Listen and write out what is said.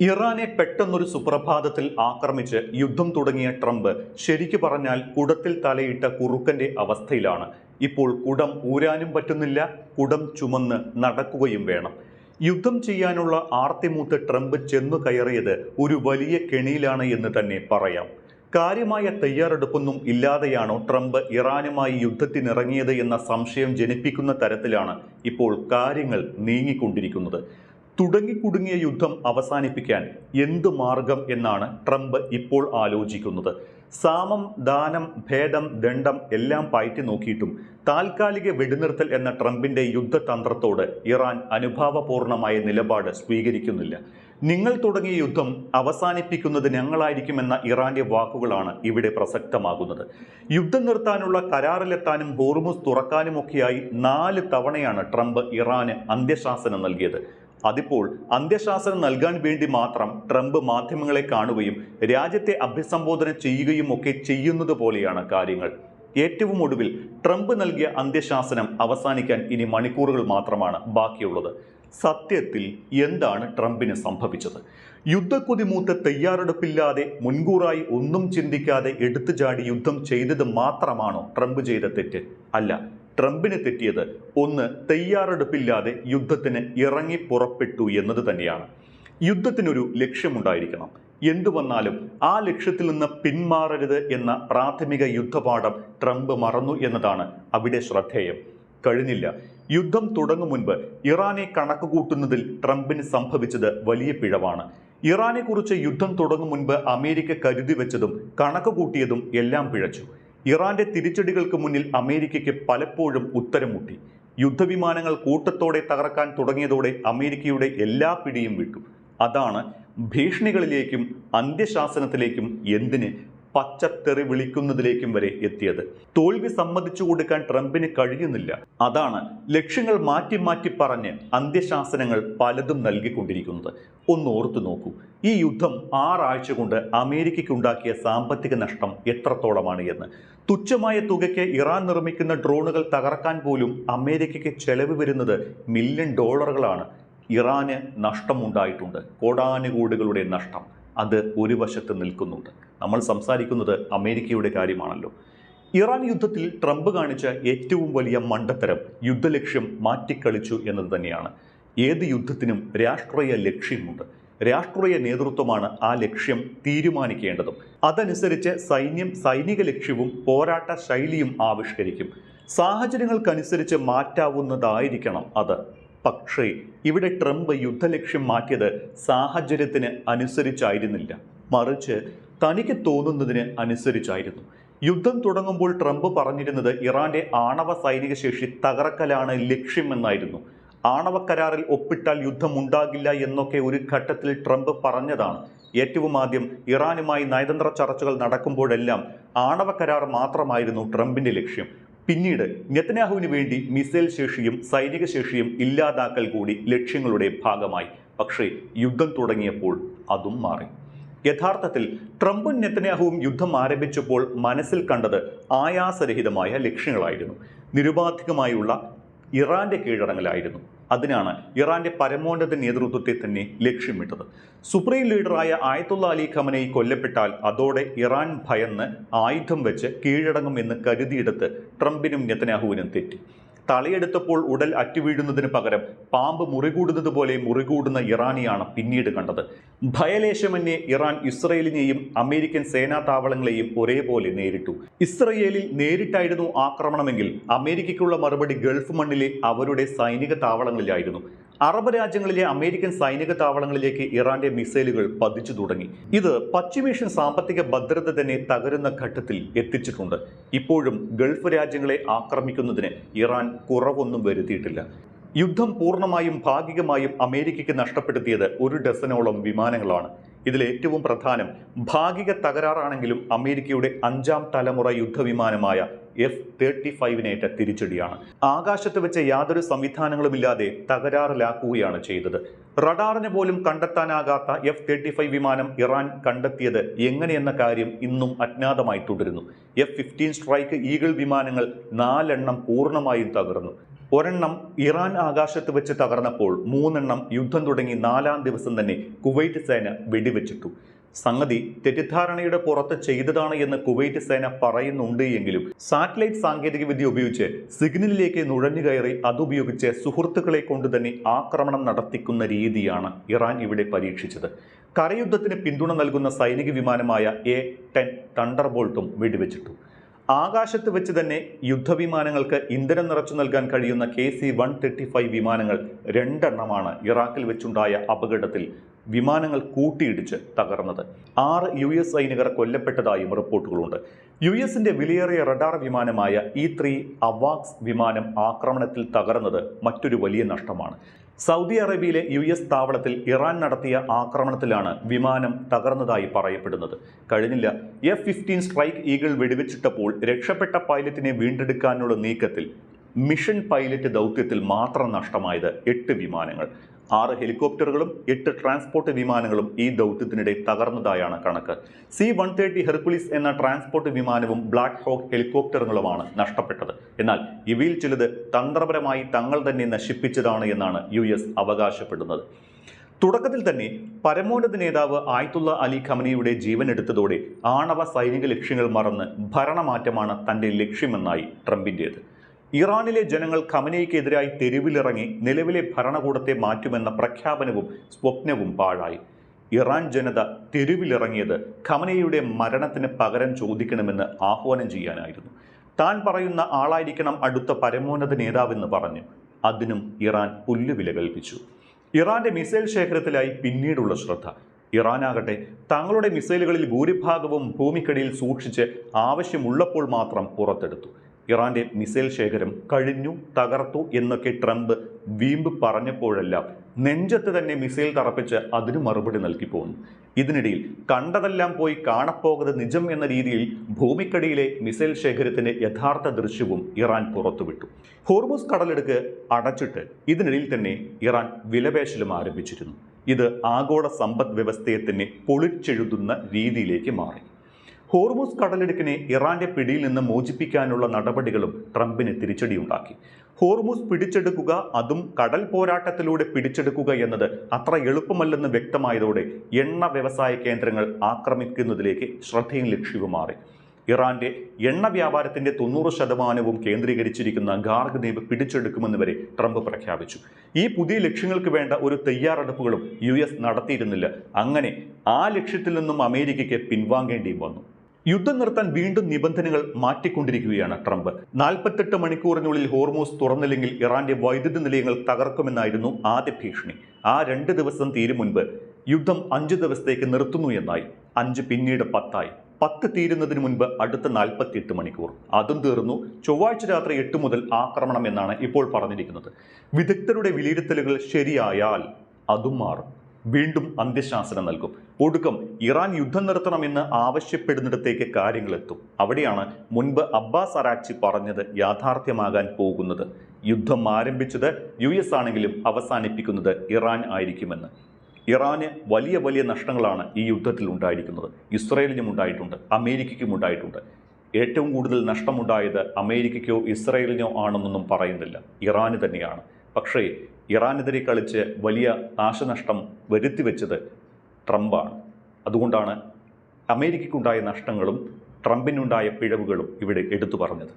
ഇറാനെ പെട്ടെന്നൊരു സുപ്രഭാതത്തിൽ ആക്രമിച്ച് യുദ്ധം തുടങ്ങിയ ട്രംപ് ശരിക്കു പറഞ്ഞാൽ കുടത്തിൽ തലയിട്ട കുറുക്കന്റെ അവസ്ഥയിലാണ്. ഇപ്പോൾ കുടം ഊരാനും പറ്റുന്നില്ല, കുടം ചുമന്ന് നടക്കുകയും വേണം. യുദ്ധം ചെയ്യാനുള്ള ആർത്തിമൂത്ത് ട്രംപ് ചെന്നു കയറിയത് ഒരു വലിയ കെണിയിലാണ് എന്ന് തന്നെ പറയാം. കാര്യമായ തയ്യാറെടുപ്പൊന്നും ഇല്ലാതെയാണോ ട്രംപ് ഇറാനുമായി യുദ്ധത്തിനിറങ്ങിയത് എന്ന സംശയം ജനിപ്പിക്കുന്ന തരത്തിലാണ് ഇപ്പോൾ കാര്യങ്ങൾ നീങ്ങിക്കൊണ്ടിരിക്കുന്നത്. തുടങ്ങിക്കുടുങ്ങിയ യുദ്ധം അവസാനിപ്പിക്കാൻ എന്തു മാർഗം എന്നാണ് ട്രംപ് ഇപ്പോൾ ആലോചിക്കുന്നത്. സാമം, ദാനം, ഭേദം, ദണ്ഡം എല്ലാം പയറ്റി നോക്കിയിട്ടും താൽക്കാലിക വെടിനിർത്തൽ എന്ന ട്രംപിന്റെ യുദ്ധതന്ത്രത്തോട് ഇറാൻ അനുഭാവപൂർണമായ നിലപാട് സ്വീകരിക്കുന്നില്ല. നിങ്ങൾ തുടങ്ങിയ യുദ്ധം അവസാനിപ്പിക്കുന്നത് ഞങ്ങളായിരിക്കുമെന്ന ഇറാന്റെ വാക്കുകളാണ് ഇവിടെ പ്രസക്തമാകുന്നത്. യുദ്ധം നിർത്താനുള്ള കരാറിലെത്താനും ഹോർമുസ് തുറക്കാനുമൊക്കെയായി 4 തവണയാണ് ട്രംപ് ഇറാന് അന്ത്യശാസനം നൽകിയത്. അതിപ്പോൾ അന്ത്യശാസനം നൽകാൻ വേണ്ടി മാത്രം ട്രംപ് മാധ്യമങ്ങളെ കാണുകയും രാജ്യത്തെ അഭിസംബോധന ചെയ്യുകയും ഒക്കെ ചെയ്യുന്നത് പോലെയാണ് കാര്യങ്ങൾ. ഏറ്റവും ഒടുവിൽ ട്രംപ് നൽകിയ അന്ത്യശാസനം അവസാനിക്കാൻ ഇനി മണിക്കൂറുകൾ മാത്രമാണ് ബാക്കിയുള്ളത്. സത്യത്തിൽ എന്താണ് ട്രംപിന് സംഭവിച്ചത്? യുദ്ധക്കൊതി മൂത്ത് തയ്യാറെടുപ്പില്ലാതെ മുൻകൂറായി ഒന്നും ചിന്തിക്കാതെ എടുത്തുചാടി യുദ്ധം ചെയ്തത് മാത്രമാണോ ട്രംപ് ചെയ്ത തെറ്റ്? അല്ല, ട്രംപിന് തെറ്റിയത് ഒന്ന്, തയ്യാറെടുപ്പില്ലാതെ യുദ്ധത്തിന് ഇറങ്ങി പുറപ്പെട്ടു എന്നത് തന്നെയാണ്. യുദ്ധത്തിനൊരു ലക്ഷ്യമുണ്ടായിരിക്കണം. എന്തു വന്നാലും ആ ലക്ഷ്യത്തിൽ നിന്ന് പിന്മാറരുത് എന്ന പ്രാഥമിക യുദ്ധപാഠം ട്രംപ് മറന്നു എന്നതാണ് അവിടെ ശ്രദ്ധേയം. കഴിഞ്ഞില്ല. യുദ്ധം തുടങ്ങും മുൻപ് ഇറാനെ കണക്കുകൂട്ടുന്നതിൽ ട്രംപിന് സംഭവിച്ചത് വലിയ പിഴവാണ്. ഇറാനെക്കുറിച്ച് യുദ്ധം തുടങ്ങും മുൻപ് അമേരിക്ക കരുതി വെച്ചതും കണക്ക് കൂട്ടിയതും എല്ലാം പിഴച്ചു. ഇറാന്റെ തിരിച്ചടികൾക്ക് മുന്നിൽ അമേരിക്കയ്ക്ക് പലപ്പോഴും ഉത്തരം മുട്ടി. യുദ്ധവിമാനങ്ങൾ കൂട്ടത്തോടെ തകർക്കാൻ തുടങ്ങിയതോടെ അമേരിക്കയുടെ എല്ലാ പിടിയും വിട്ടു. അതാണ് ഭീഷണികളിലേക്കും അന്ത്യശാസനത്തിലേക്കും എന്തിന് പച്ചത്തെറി വിളിക്കുന്നതിലേക്കും വരെ എത്തിയത്. തോൽവി സമ്മതിച്ചു കൊടുക്കാൻ ട്രംപിന് കഴിയുന്നില്ല. അതാണ് ലക്ഷ്യങ്ങൾ മാറ്റി മാറ്റി പറഞ്ഞ് അന്ത്യശാസനങ്ങൾ പലതും നൽകിക്കൊണ്ടിരിക്കുന്നത്. ഒന്ന് ഓർത്തു നോക്കൂ, ഈ യുദ്ധം 6 ആഴ്ച കൊണ്ട് അമേരിക്കയ്ക്കുണ്ടാക്കിയ സാമ്പത്തിക നഷ്ടം എത്രത്തോളമാണ് എന്ന്. തുച്ഛമായ തുകയ്ക്ക് ഇറാൻ നിർമ്മിക്കുന്ന ഡ്രോണുകൾ തകർക്കാൻ പോലും അമേരിക്കയ്ക്ക് ചെലവ് വരുന്നത് $1 മില്യൺ. ഇറാന് നഷ്ടമുണ്ടായിട്ടുണ്ട്, കോടാനുകോടികളുടെ നഷ്ടം. അത് ഒരു വശത്ത് നിൽക്കുന്നുണ്ട്. നമ്മൾ സംസാരിക്കുന്നത് അമേരിക്കയുടെ കാര്യമാണല്ലോ. ഇറാൻ യുദ്ധത്തിൽ ട്രംപ് കാണിച്ച ഏറ്റവും വലിയ മണ്ടത്തരം യുദ്ധലക്ഷ്യം മാറ്റിക്കളിച്ചു എന്നത് തന്നെയാണ്. ഏത് യുദ്ധത്തിനും രാഷ്ട്രീയ ലക്ഷ്യമുണ്ട്. രാഷ്ട്രീയ നേതൃത്വമാണ് ആ ലക്ഷ്യം തീരുമാനിക്കേണ്ടതും. അതനുസരിച്ച് സൈന്യം സൈനിക ലക്ഷ്യവും പോരാട്ട ശൈലിയും ആവിഷ്കരിക്കും. സാഹചര്യങ്ങൾക്കനുസരിച്ച് മാറ്റാവുന്നതായിരിക്കണം അത്. പക്ഷേ ഇവിടെ ട്രംപ് യുദ്ധലക്ഷ്യം മാറ്റിയത് സാഹചര്യത്തിന് അനുസരിച്ചായിരുന്നില്ല, മറിച്ച് തനിക്ക് തോന്നുന്നതിന് അനുസരിച്ചായിരുന്നു. യുദ്ധം തുടങ്ങുമ്പോൾ ട്രംപ് പറഞ്ഞിരുന്നത് ഇറാന്റെ ആണവ സൈനിക ശേഷി തകർക്കലാണ് ലക്ഷ്യമെന്നായിരുന്നു. ആണവ കരാറിൽ ഒപ്പിട്ടാൽ യുദ്ധം ഉണ്ടാകില്ല എന്നൊക്കെ ഒരു ഘട്ടത്തിൽ ട്രംപ് പറഞ്ഞതാണ്. ഏറ്റവും ആദ്യം ഇറാനുമായി നയതന്ത്ര ചർച്ചകൾ നടക്കുമ്പോഴെല്ലാം ആണവ കരാർ മാത്രമായിരുന്നു ട്രംപിന്റെ ലക്ഷ്യം. പിന്നീട് നെതന്യാഹുവിന് വേണ്ടി മിസൈൽ ശേഷിയും സൈനിക ശേഷിയും ഇല്ലാതാക്കൽ കൂടി ലക്ഷ്യങ്ങളുടെ ഭാഗമായി. പക്ഷേ യുദ്ധം തുടങ്ങിയപ്പോൾ അതും മാറി. യഥാർത്ഥത്തിൽ ട്രംപും നെതന്യാഹുവും യുദ്ധം ആരംഭിച്ചപ്പോൾ മനസ്സിൽ കണ്ടത് ആയാസരഹിതമായ ലക്ഷ്യങ്ങളായിരുന്നു. നിരുപാധികമായുള്ള ഇറാന്റെ കീഴടങ്ങലായിരുന്നു. അതിനാണ് ഇറാന്റെ പരമോന്നത നേതൃത്വത്തെ തന്നെ ലക്ഷ്യമിട്ടത്. സുപ്രീം ലീഡറായ ആയത്തുള്ള അലി ഖമനയി കൊല്ലപ്പെട്ടാൽ അതോടെ ഇറാൻ ഭയന്ന് ആയുധം വെച്ച് കീഴടങ്ങുമെന്ന് കരുതിയെടുത്ത് ട്രംപിനും നെതന്യാഹുവിനും തെറ്റി. തലയെടുത്തപ്പോൾ ഉടൽ അറ്റുവീഴുന്നതിന് പകരം പാമ്പ് മുറികൂടുന്നത് പോലെ മുറികൂടുന്ന ഇറാനെയാണ് പിന്നീട് കണ്ടത്. ഭയലേശമന്യേ ഇറാൻ ഇസ്രയേലിനെയും അമേരിക്കൻ സേനാ താവളങ്ങളെയും ഒരേപോലെ നേരിട്ടു. ഇസ്രയേലിൽ നേരിട്ടായിരുന്നു ആക്രമണമെങ്കിൽ അമേരിക്കയ്ക്കുള്ള മറുപടി ഗൾഫ് മണ്ണിലെ അവരുടെ സൈനിക താവളങ്ങളിലായിരുന്നു. അറബ് രാജ്യങ്ങളിലെ അമേരിക്കൻ സൈനിക താവളങ്ങളിലേക്ക് ഇറാന്റെ മിസൈലുകൾ പതിച്ചു തുടങ്ങി. ഇത് പശ്ചിമേഷ്യൻ സാമ്പത്തിക ഭദ്രത തന്നെ തകരുന്ന ഘട്ടത്തിൽ എത്തിച്ചിട്ടുണ്ട്. ഇപ്പോഴും ഗൾഫ് രാജ്യങ്ങളെ ആക്രമിക്കുന്നതിന് ഇറാൻ കുറവൊന്നും വരുത്തിയിട്ടില്ല. യുദ്ധം പൂർണ്ണമായും ഭാഗികമായും അമേരിക്കയ്ക്ക് നഷ്ടപ്പെടുത്തിയത് 1 ഡസനോളം വിമാനങ്ങളാണ്. ഇതിൽ ഏറ്റവും പ്രധാനം ഭാഗിക തകരാറാണെങ്കിലും അമേരിക്കയുടെ 5ാം തലമുറ യുദ്ധവിമാനമായ F-35നേറ്റ തിരിച്ചടിയാണ്. ആകാശത്ത് വെച്ച് യാതൊരു സംവിധാനങ്ങളുമില്ലാതെ തകരാറിലാക്കുകയാണ് ചെയ്തത്. റഡാറിന് പോലും കണ്ടെത്താനാകാത്ത F-35 വിമാനം ഇറാൻ കണ്ടെത്തിയത് എങ്ങനെയെന്ന കാര്യം ഇന്നും അജ്ഞാതമായി തുടരുന്നു. F-15 സ്ട്രൈക്ക് ഈഗിൾ വിമാനങ്ങൾ 4 എണ്ണം പൂർണ്ണമായും തകർന്നു. ഒരെണ്ണം ഇറാൻ ആകാശത്ത് വെച്ച് തകർന്നപ്പോൾ 3 യുദ്ധം തുടങ്ങി 4-ാം ദിവസം തന്നെ കുവൈറ്റ് സേന വെടിവെച്ചിട്ടു. സംഗതി തെറ്റിദ്ധാരണയുടെ പുറത്ത് ചെയ്തതാണ് എന്ന് കുവൈറ്റ് സേന പറയുന്നുണ്ട് എങ്കിലും സാറ്റലൈറ്റ് സാങ്കേതികവിദ്യ ഉപയോഗിച്ച് സിഗ്നലിലേക്ക് നുഴഞ്ഞുകയറി അതുപയോഗിച്ച് സുഹൃത്തുക്കളെ കൊണ്ട് തന്നെ ആക്രമണം നടത്തിക്കുന്ന രീതിയാണ് ഇറാൻ ഇവിടെ പരീക്ഷിച്ചത്. കരയുദ്ധത്തിന് പിന്തുണ നൽകുന്ന സൈനിക വിമാനമായ A-10 തണ്ടർബോൾട്ടും വെടിവെച്ചിട്ടു. ആകാശത്ത് വെച്ച് തന്നെ യുദ്ധവിമാനങ്ങൾക്ക് ഇന്ധനം നിറച്ചു നൽകാൻ കഴിയുന്ന KC-135 വിമാനങ്ങൾ 2 ഇറാഖിൽ വെച്ചുണ്ടായ അപകടത്തിൽ വിമാനങ്ങൾ കൂട്ടിയിടിച്ച് തകർന്നത്. 6 US സൈനികർ കൊല്ലപ്പെട്ടതായും റിപ്പോർട്ടുകളുണ്ട്. US-ന്റെ വിലയേറിയ റഡാർ വിമാനമായ E-3 അവാക്സ് വിമാനം ആക്രമണത്തിൽ തകർന്നത് മറ്റൊരു വലിയ നഷ്ടമാണ്. സൗദി അറേബ്യയിലെ US താവളത്തിൽ ഇറാൻ നടത്തിയ ആക്രമണത്തിലാണ് വിമാനം തകർന്നതായി പറയപ്പെടുന്നത്. കഴിഞ്ഞില്ല, F-15 സ്ട്രൈക്ക് ഈഗിൾ വെടിവെച്ചിട്ടപ്പോൾ രക്ഷപ്പെട്ട പൈലറ്റിനെ വീണ്ടെടുക്കാനുള്ള നീക്കത്തിൽ മിഷൻ പൈലറ്റ് ദൗത്യത്തിൽ മാത്രം നഷ്ടമായത് 8 വിമാനങ്ങൾ. 6 ഹെലികോപ്റ്ററുകളും 8 ട്രാൻസ്പോർട്ട് വിമാനങ്ങളും ഈ ദൗത്യത്തിനിടെ തകർന്നതായാണ് കണക്ക്. C-130 ഹെർക്കുലിസ് എന്ന ട്രാൻസ്പോർട്ട് വിമാനവും ബ്ലാക്ക് ഹോക്ക് ഹെലികോപ്റ്ററുകളുമാണ് നഷ്ടപ്പെട്ടത്. എന്നാൽ ഇവയിൽ ചിലത് തന്ത്രപരമായി തങ്ങൾ തന്നെ നശിപ്പിച്ചതാണ് എന്നാണ് US അവകാശപ്പെടുന്നത്. തുടക്കത്തിൽ തന്നെ പരമോന്നത നേതാവ് ആയത്തുള്ള അലി ഖമനിയുടെ ജീവനെടുത്തതോടെ ആണവ സൈനിക ലക്ഷ്യങ്ങൾ മറന്ന് ഭരണമാറ്റമാണ് തന്റെ ലക്ഷ്യമെന്നായി ട്രംപിൻ്റേത്. ഇറാനിലെ ജനങ്ങൾ ഖമനയ്ക്കെതിരായി തെരുവിലിറങ്ങി നിലവിലെ ഭരണകൂടത്തെ മാറ്റുമെന്ന പ്രഖ്യാപനവും സ്വപ്നവും പാഴായി. ഇറാൻ ജനത തെരുവിലിറങ്ങിയത് ഖമനയുടെ മരണത്തിന് പകരം ചോദിക്കണമെന്ന് ആഹ്വാനം ചെയ്യാനായിരുന്നു. താൻ പറയുന്ന ആളായിരിക്കണം അടുത്ത പരമോന്നത നേതാവെന്ന് പറഞ്ഞു. അതിനും ഇറാൻ പുല്ലുവില കൽപ്പിച്ചു. ഇറാന്റെ മിസൈൽ ശേഖരത്തിലായി പിന്നീടുള്ള ശ്രദ്ധ. ഇറാനാകട്ടെ തങ്ങളുടെ മിസൈലുകളിൽ ഭൂരിഭാഗവും ഭൂമിക്കടിയിൽ സൂക്ഷിച്ച് ആവശ്യമുള്ളപ്പോൾ മാത്രം പുറത്തെടുത്തു. ഇറാന്റെ മിസൈൽ ശേഖരം കഴിഞ്ഞു, തകർത്തു എന്നൊക്കെ ട്രംപ് വീമ്പ് പറഞ്ഞപ്പോഴെല്ലാം നെഞ്ചത്ത് തന്നെ മിസൈൽ തറപ്പിച്ച് അതിന് മറുപടി നൽകി പോന്നു. ഇതിനിടയിൽ കണ്ടതെല്ലാം പോയി കാണപ്പോകത് നിജം എന്ന രീതിയിൽ ഭൂമിക്കടിയിലെ മിസൈൽ ശേഖരത്തിന്റെ യഥാർത്ഥ ദൃശ്യവും ഇറാൻ പുറത്തുവിട്ടു. ഹോർമുസ് കടലിടുക്ക് അടച്ചിട്ട് ഇതിനിടയിൽ തന്നെ ഇറാൻ വിലപേശലും ആരംഭിച്ചിരുന്നു. ഇത് ആഗോള സമ്പദ് വ്യവസ്ഥയെ തന്നെ പൊളിച്ചെഴുതുന്ന രീതിയിലേക്ക് മാറി. ഹോർമുസ് കടലിടുക്കിനെ ഇറാന്റെ പിടിയിൽ നിന്ന് മോചിപ്പിക്കാനുള്ള നടപടികളും ട്രംപിന് തിരിച്ചടിയുണ്ടാക്കി. ഹോർമുസ് പിടിച്ചെടുക്കുക, അതും കടൽ പോരാട്ടത്തിലൂടെ പിടിച്ചെടുക്കുക എന്നത് അത്ര എളുപ്പമല്ലെന്ന് വ്യക്തമായതോടെ എണ്ണ വ്യവസായ കേന്ദ്രങ്ങൾ ആക്രമിക്കുന്നതിലേക്ക് ശ്രദ്ധയും ലക്ഷ്യവും മാറി. ഇറാന്റെ എണ്ണ വ്യാപാരത്തിന്റെ 90% കേന്ദ്രീകരിച്ചിരിക്കുന്ന ഗാർഗ് ദ്വീപ് പിടിച്ചെടുക്കുമെന്ന് വരെ ട്രംപ് പ്രഖ്യാപിച്ചു. ഈ പുതിയ ലക്ഷ്യങ്ങൾക്ക് വേണ്ട ഒരു തയ്യാറെടുപ്പുകളും US നടത്തിയിരുന്നില്ല. അങ്ങനെ ആ ലക്ഷ്യത്തിൽ നിന്നും അമേരിക്കയ്ക്ക് പിൻവാങ്ങേണ്ടിയും വന്നു. യുദ്ധം നിർത്താൻ വീണ്ടും നിബന്ധനകൾ മാറ്റിക്കൊണ്ടിരിക്കുകയാണ് ട്രംപ്. 48 മണിക്കൂറിനുള്ളിൽ ഹോർമൂസ് തുറന്നില്ലെങ്കിൽ ഇറാന്റെ വൈദ്യുതി നിലയങ്ങൾ തകർക്കുമെന്നായിരുന്നു ആദ്യ ഭീഷണി. ആ 2 ദിവസം തീരും മുൻപ് യുദ്ധം 5 ദിവസത്തേക്ക് നിർത്തുന്നു എന്നായി. 5 പിന്നീട് 10 ആയി. 10 തീരുന്നതിന് മുൻപ് അടുത്ത 48 മണിക്കൂർ. അതും തീർന്നു. ചൊവ്വാഴ്ച രാത്രി 8 മുതൽ ആക്രമണം എന്നാണ് ഇപ്പോൾ പറഞ്ഞിരിക്കുന്നത്. വിദഗ്ധരുടെ വിലയിരുത്തലുകൾ ശരിയായാൽ അതും മാറും. വീണ്ടും അന്ത്യശാസനം നൽകും. ഒടുക്കം ഇറാൻ യുദ്ധം നിർത്തണമെന്ന് ആവശ്യപ്പെടുന്നിടത്തേക്ക് കാര്യങ്ങളെത്തും. അവിടെയാണ് മുൻപ് അബ്ബാസ് അറാക്ചി പറഞ്ഞത് യാഥാർത്ഥ്യമാകാൻ പോകുന്നത്. യുദ്ധം ആരംഭിച്ചത് US ആണെങ്കിലും അവസാനിപ്പിക്കുന്നത് ഇറാൻ ആയിരിക്കുമെന്ന്. ഇറാന് വലിയ വലിയ നഷ്ടങ്ങളാണ് ഈ യുദ്ധത്തിൽ ഉണ്ടായിരിക്കുന്നത്. ഇസ്രായേലിനും ഉണ്ടായിട്ടുണ്ട്, അമേരിക്കയ്ക്കും ഉണ്ടായിട്ടുണ്ട്. ഏറ്റവും കൂടുതൽ നഷ്ടമുണ്ടായത് അമേരിക്കയ്ക്കോ ഇസ്രായേലിനോ ആണെന്നൊന്നും പറയുന്നില്ല, ഇറാന് തന്നെയാണ്. പക്ഷേ ഇറാനെതിരെ കളിച്ച് വലിയ നാശനഷ്ടം വരുത്തിവെച്ചത് ട്രംപാണ്. അതുകൊണ്ടാണ് അമേരിക്കയ്ക്കുണ്ടായ നഷ്ടങ്ങളും ട്രംപിനുണ്ടായ പിഴവുകളും ഇവിടെ എടുത്തു പറഞ്ഞത്.